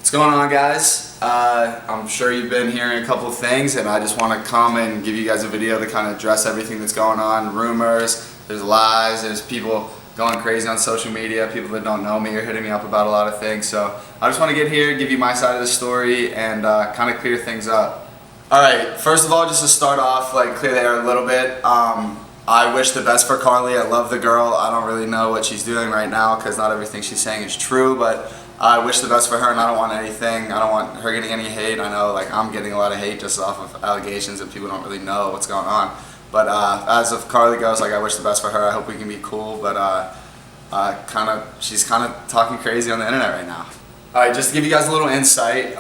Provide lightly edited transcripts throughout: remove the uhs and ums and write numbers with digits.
What's going on, guys? I'm sure you've been hearing a couple of things, and I just want to come and give you guys a video to kind of address everything that's going on. Rumors, there's lies, there's people going crazy on social media, people that don't know me are hitting me up about a lot of things. So I just want to get here, give you my side of the story, and kind of clear things up. Alright, first of all, just to start off, clear the air a little bit. I wish the best for Carly. I love the girl. I don't really know what she's doing right now because not everything she's saying is true, but I wish the best for her, and I don't want anything. I don't want her getting any hate. I know I'm getting a lot of hate just off of allegations and people don't really know what's going on. But as of Carly goes, I wish the best for her. I hope we can be cool, but she's kind of talking crazy on the internet right now. Alright, just to give you guys a little insight,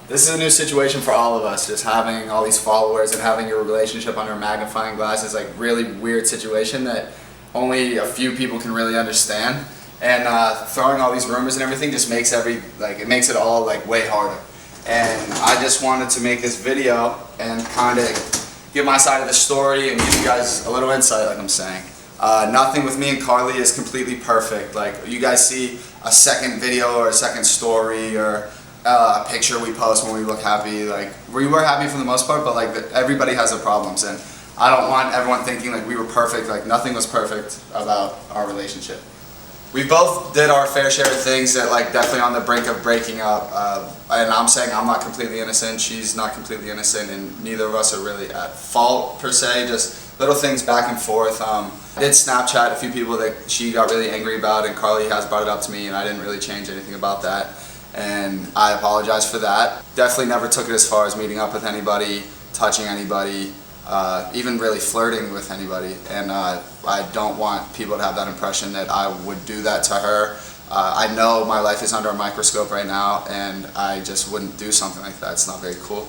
this is a new situation for all of us, just having all these followers and having your relationship under a magnifying glass is really weird situation that only a few people can really understand. And throwing all these rumors and everything just makes it makes it all way harder. And I just wanted to make this video and kind of give my side of the story and give you guys a little insight, like I'm saying. Nothing with me and Carly is completely perfect. You guys see a second video or a second story or a picture we post when we look happy. We were happy for the most part, but everybody has their problems, and I don't want everyone thinking we were perfect. Nothing was perfect about our relationship. We both did our fair share of things that definitely on the brink of breaking up. And I'm saying I'm not completely innocent, she's not completely innocent, and neither of us are really at fault per se, just little things back and forth. I did Snapchat a few people that she got really angry about, and Carly has brought it up to me, and I didn't really change anything about that. And I apologize for that. Definitely never took it as far as meeting up with anybody, touching anybody, even really flirting with anybody. And I don't want people to have that impression that I would do that to her. I know my life is under a microscope right now, and I just wouldn't do something like that. It's not very cool.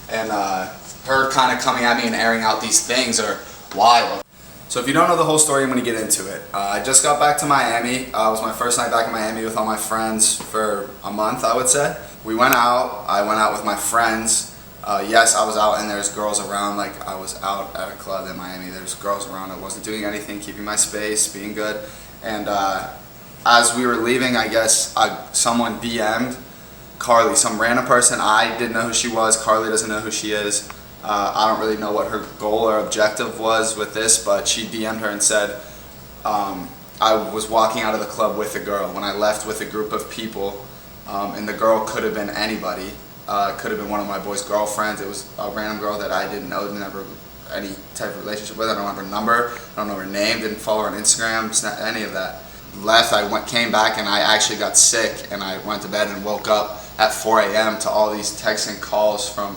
And her kind of coming at me and airing out these things are wild. So if you don't know the whole story, I'm going to get into it. I just got back to Miami. It was my first night back in Miami with all my friends for a month, I would say. We went out. I went out with my friends. Yes, I was out and there's girls around. I was out at a club in Miami. There's girls around. I wasn't doing anything, keeping my space, being good. And as we were leaving, I guess someone DM'd Carly, some random person. I didn't know who she was. Carly doesn't know who she is. I don't really know what her goal or objective was with this, but she DM'd her and said, I was walking out of the club with a girl. When I left with a group of people, and the girl could have been anybody. Could have been one of my boy's girlfriends. It was a random girl that I didn't know, never any type of relationship with. I don't have her number, I don't know her name, didn't follow her on Instagram, any of that. Left, came back, and I actually got sick, and I went to bed and woke up at 4 a.m. to all these texts and calls from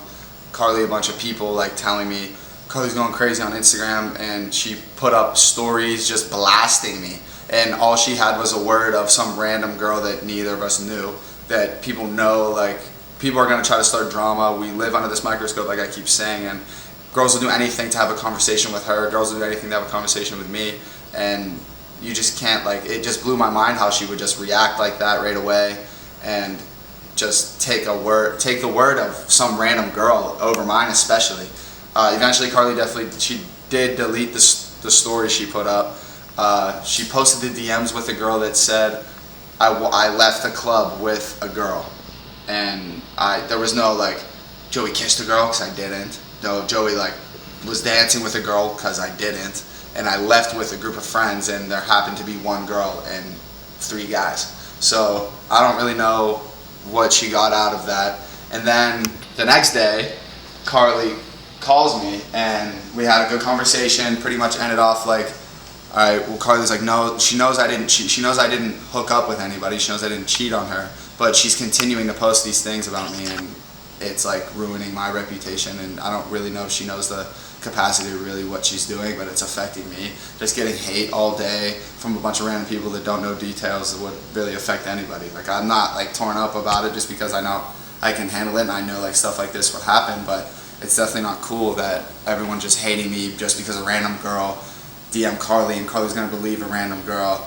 Carly, a bunch of people telling me Carly's going crazy on Instagram, and she put up stories just blasting me, and all she had was a word of some random girl that neither of us knew, that people know, people are going to try to start drama. We live under this microscope, like I keep saying, and girls will do anything to have a conversation with her, girls will do anything to have a conversation with me, and you just can't, it just blew my mind how she would just react like that right away, and just take the word of some random girl over mine especially. Eventually Carly she did delete the story she put up. She posted the DMs with a girl that said, I left the club with a girl. And there was no Joey kissed a girl, because I didn't. No, Joey was dancing with a girl, because I didn't. And I left with a group of friends, and there happened to be one girl and 3 guys. So I don't really know what she got out of that. And then the next day, Carly calls me, and we had a good conversation. Pretty much ended off alright, well, Carly's no, she knows I didn't cheat. She knows I didn't hook up with anybody. She knows I didn't cheat on her. But she's continuing to post these things about me, and it's ruining my reputation, and I don't really know if she knows the capacity of really what she's doing, but it's affecting me. Just getting hate all day from a bunch of random people that don't know details that would really affect anybody. I'm not torn up about it just because I know I can handle it, and I know stuff like this would happen, but it's definitely not cool that everyone just hating me just because a random girl DM Carly, and Carly's gonna believe a random girl.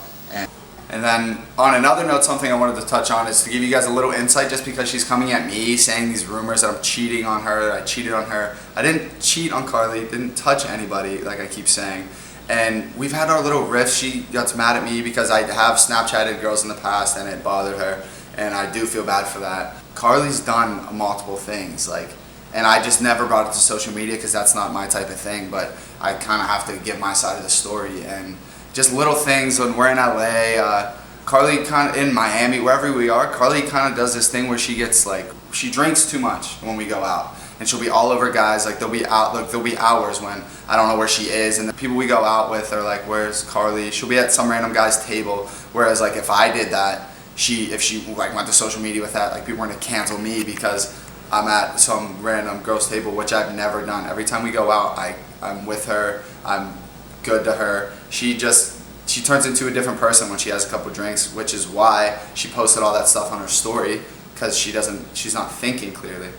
And then on another note, something I wanted to touch on is to give you guys a little insight, just because she's coming at me saying these rumors that I'm cheating on her, that I cheated on her. I didn't cheat on Carly, didn't touch anybody, like I keep saying. And we've had our little riff. She gets mad at me because I have Snapchatted girls in the past and it bothered her. and I do feel bad for that. Carly's done multiple things, like, and I just never brought it to social media because that's not my type of thing, but I kind of have to give my side of the story. And just little things when we're in LA, Carly kind of, in Miami, wherever we are, Carly kind of does this thing where she gets like, she drinks too much when we go out. And she'll be all over guys, like there'll be hours when I don't know where she is, and the people we go out with are like, where's Carly? She'll be at some random guy's table, whereas like if I did that, if she like went to social media with that, like people were gonna cancel me because I'm at some random girl's table, which I've never done. Every time we go out, I'm with her, I'm good to her. She turns into a different person when she has a couple drinks, which is why she posted all that stuff on her story, because she's not thinking clearly.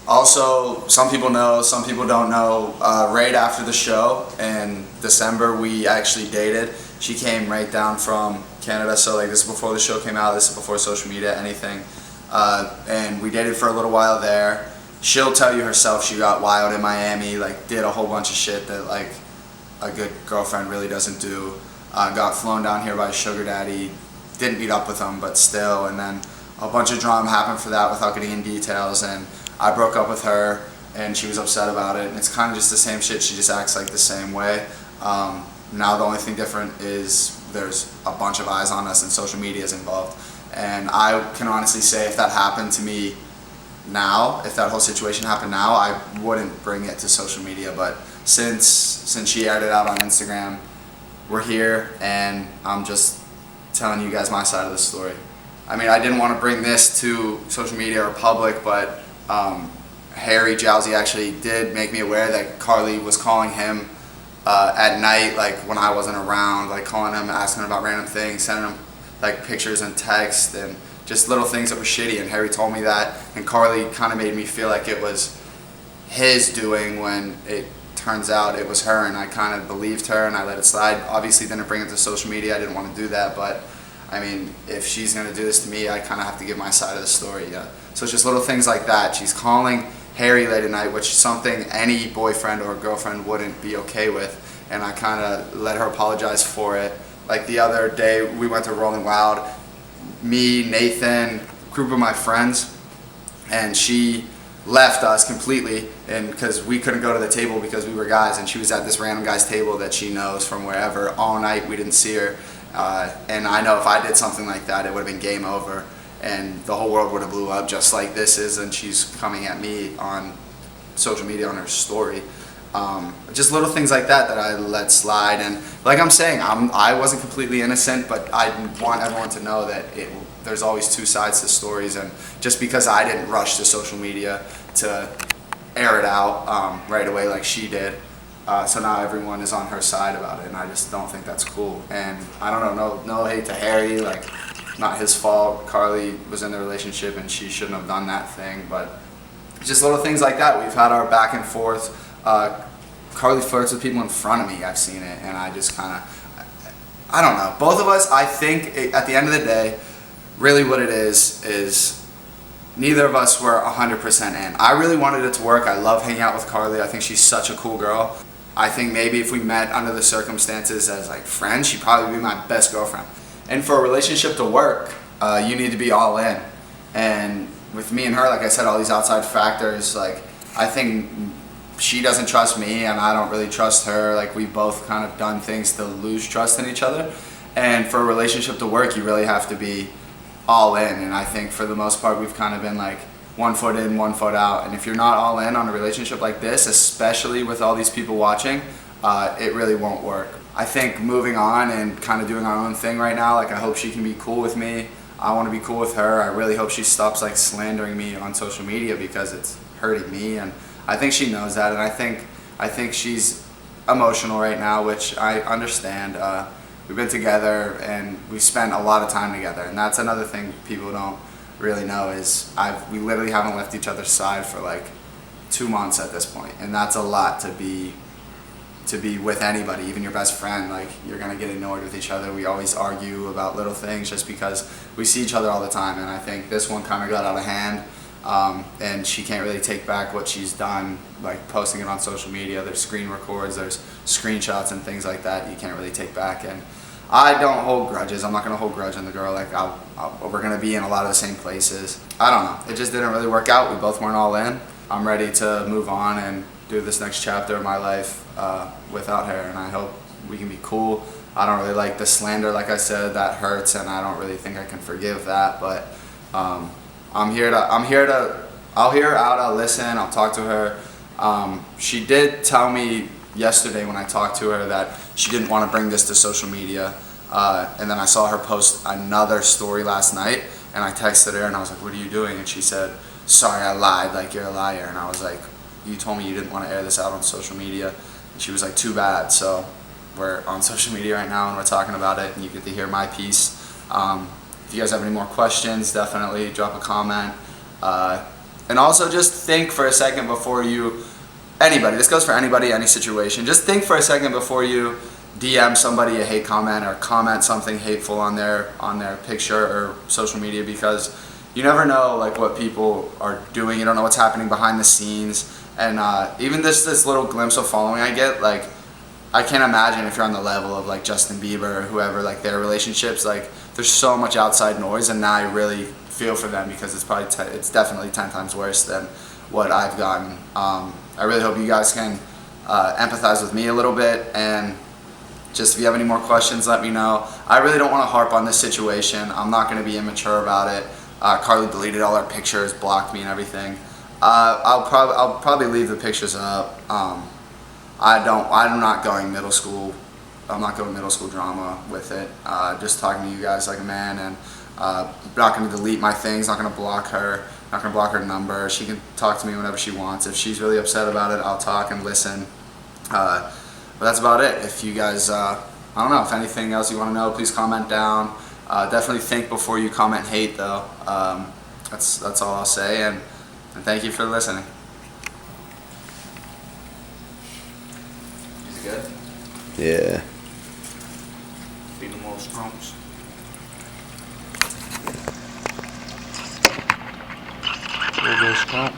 Also, some people know, some people don't know, right after the show in December, we actually dated. She came right down from Canada, so like this is before the show came out, this is before social media, anything. And we dated for a little while there. She'll tell you herself she got wild in Miami, like did a whole bunch of shit that like a good girlfriend really doesn't do. Got flown down here by a sugar daddy, didn't meet up with him, but still, and then a bunch of drama happened for that without getting in details, and I broke up with her and she was upset about it, and it's kind of just the same shit, she just acts like the same way. Now the only thing different is there's a bunch of eyes on us and social media is involved. And I can honestly say if that happened to me now, if that whole situation happened now, I wouldn't bring it to social media. But since she aired it out on Instagram, we're here and I'm just telling you guys my side of the story. I mean, I didn't want to bring this to social media or public, but Harry Jowsey actually did make me aware that Carly was calling him at night, like when I wasn't around, like calling him, asking him about random things, sending him like pictures and text and just little things that were shitty. And Harry told me that, and Carly kind of made me feel like it was his doing when it turns out it was her, and I kind of believed her and I let it slide. Obviously didn't bring it to social media, I didn't want to do that, but I mean, if she's going to do this to me, I kind of have to give my side of the story. Yeah. So it's just little things like that. She's calling Harry late at night, which is something any boyfriend or girlfriend wouldn't be okay with, and I kind of let her apologize for it. Like the other day, we went to Rolling Loud, me, Nathan, a group of my friends, and she left us completely, and because we couldn't go to the table because we were guys, and she was at this random guy's table that she knows from wherever all night. We didn't see her. And I know if I did something like that, it would have been game over, and the whole world would have blew up just like this is, and she's coming at me on social media on her story. Just little things like that that I let slide, and like I'm saying, I wasn't completely innocent, but I want everyone to know that there's always two sides to stories, and just because I didn't rush to social media to air it out right away like she did, so now everyone is on her side about it, and I just don't think that's cool. And I don't know, no hate to Harry, like not his fault. Carly was in the relationship and she shouldn't have done that thing, but just little things like that. We've had our back and forth. Carly flirts with people in front of me, I've seen it, and I just kind of, I don't know. Both of us, I think at the end of the day, really what it is neither of us were 100% in. I really wanted it to work. I love hanging out with Carly. I think she's such a cool girl. I think maybe if we met under the circumstances as like friends, she'd probably be my best girlfriend. And for a relationship to work, you need to be all in. And with me and her, like I said, all these outside factors, like I think she doesn't trust me and I don't really trust her. Like we both kind of done things to lose trust in each other. And for a relationship to work, you really have to be all in. And I think for the most part, we've kind of been like 1 foot in, 1 foot out. And if you're not all in on a relationship like this, especially with all these people watching, it really won't work. I think moving on and kind of doing our own thing right now, like I hope she can be cool with me. I want to be cool with her. I really hope she stops like slandering me on social media because it's hurting me, and I think she knows that, and I think she's emotional right now, which I understand. We've been together and we spent a lot of time together, and that's another thing people don't really know is we literally haven't left each other's side for like 2 months at this point, and that's a lot to be with anybody, even your best friend. Like you're gonna get annoyed with each other. We always argue about little things just because we see each other all the time, and I think this one kind of got out of hand, and she can't really take back what she's done, like posting it on social media. There's screen records, there's screenshots and things like that you can't really take back, and I don't hold grudges. I'm not gonna hold grudge on the girl. Like we're gonna be in a lot of the same places. I don't know. It just didn't really work out. We both weren't all in. I'm ready to move on and do this next chapter of my life without her, and I hope we can be cool. I don't really like the slander, like I said, that hurts, and I don't really think I can forgive that. But I'll hear her out. I'll listen. I'll talk to her. She did tell me yesterday when I talked to her that she didn't want to bring this to social media, and then I saw her post another story last night, and I texted her and I was like, "What are you doing?" And she said, "Sorry, I lied. Like, you're a liar." And I was like, "You told me you didn't want to air this out on social media." And she was like, "Too bad." So we're on social media right now and we're talking about it, and you get to hear my piece. If you guys have any more questions, definitely drop a comment. And also just think for a second before you, anybody, this goes for anybody, any situation, just think for a second before you DM somebody a hate comment or comment something hateful on their picture or social media, because you never know like what people are doing. You don't know what's happening behind the scenes. And even this little glimpse of following I get, like, I can't imagine if you're on the level of like Justin Bieber or whoever, like their relationships, like there's so much outside noise, and now I really feel for them because it's definitely 10 times worse than what I've gotten. I really hope you guys can empathize with me a little bit, and just if you have any more questions, let me know. I really don't want to harp on this situation. I'm not going to be immature about it. Carly deleted all our pictures, blocked me and everything. I'll probably leave the pictures up. I'm not going middle school. I'm not going middle school drama with it. Just talking to you guys like a man, and not going to delete my things. Not going to block her. Not going to block her number. She can talk to me whenever she wants. If she's really upset about it, I'll talk and listen. But that's about it. If you guys, I don't know, if anything else you want to know, please comment down. Definitely think before you comment hate, though. That's all I'll say, and thank you for listening. Is it good? Yeah. Feed them little scrumps. Little scrump.